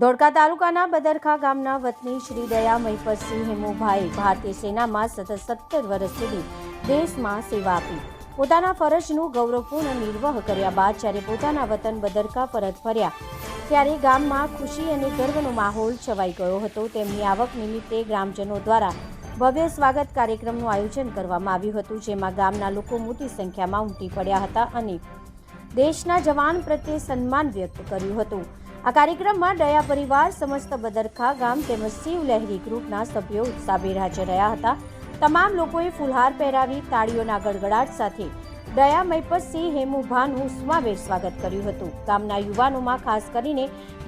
ધોળકા તાલુકાના બદરખા ગામના વતની શ્રી દયા મહિપતસિંહ હેમુભાઈ ભારતીય સેનામાં સતત 17 વર્ષ સુધી દેશમાં સેવા આપી પોતાના ફરજનું ગૌરવપૂર્ણ નિર્વહ કર્યા બાદ જ્યારે પોતાના વતન બદરખા પરત ફર્યા ત્યારે ગામમાં ખુશી અને ગર્વનો માહોલ છવાઈ ગયો હતો। તેમની આવક નિમિત્તે ગ્રામજનો દ્વારા ભવ્ય સ્વાગત કાર્યક્રમનું આયોજન કરવામાં આવ્યું હતું, જેમાં ગામના લોકો મોટી સંખ્યામાં ઉમટી પડ્યા હતા અને દેશના જવાન પ્રત્યે સન્માન વ્યક્ત કર્યું હતું। આ કાર્યક્રમમાં દયા પરિવાર, સમસ્ત બદરખા ગામ તેમજ શિવ લહેરી ગ્રુપના સભ્યો ઉત્સાહભેર હાજર રહ્યા હતા। તમામ લોકોએ ફૂલહાર પહેરાવી તાળીઓના ગડગડાટ સાથે દયા મહિપતસિંહ હેમુભાનું ઉષ્માભેર સ્વાગત કર્યું હતું। ગામના યુવાનોમાં ખાસ કરીને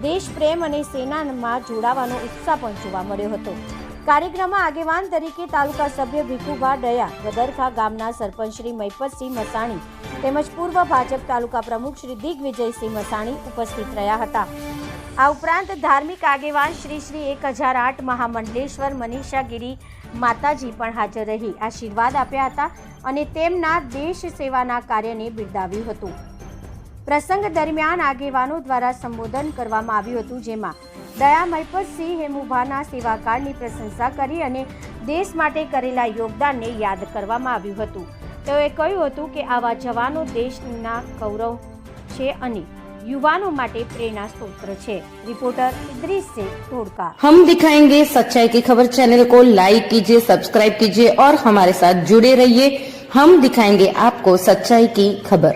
દેશ પ્રેમ અને સેનામાં જોડાવાનો ઉત્સાહ પણ જોવા મળ્યો હતો। કાર્યક્રમમાં આગેવાન તરીકે તાલુકા સભ્ય ભીખુભા દયા, બદરખા ગામના સરપંચ શ્રી મહિપતસિંહ મસાણી તેમજ પૂર્વ ભાજપ તાલુકા પ્રમુખ શ્રી દિગ્વિજયસિંહ મસાણી ઉપસ્થિત રહ્યા હતા। આ ઉપરાંત ધાર્મિક આગેવાન શ્રી 1008 મહામંડલેશ્વર મનીષાગીરી માતાજી પણ હાજર રહી આશીર્વાદ આપ્યા હતા અને તેમના દેશ સેવાના કાર્યને બિરદાવ્યું હતું। પ્રસંગ દરમિયાન આગેવાનો દ્વારા સંબોધન કરવામાં આવ્યું હતું, જેમાં દયા મહિપતસિંહ હેમુભાના સેવાકાળની પ્રશંસા કરી અને દેશ માટે કરેલા યોગદાનને યાદ કરવામાં આવ્યું હતું। તેઓએ કહ્યું હતું કે આવા જવાનો દેશના ગૌરવ છે અને युवाओं માટે प्रेरणा स्रोत છે। रिपोर्टर इद्रीस से धोड़का। हम दिखाएंगे सच्चाई की खबर चैनल को लाइक कीजिए, सब्सक्राइब कीजिए और हमारे साथ जुड़े रहिए। हम दिखाएंगे आपको सच्चाई की खबर।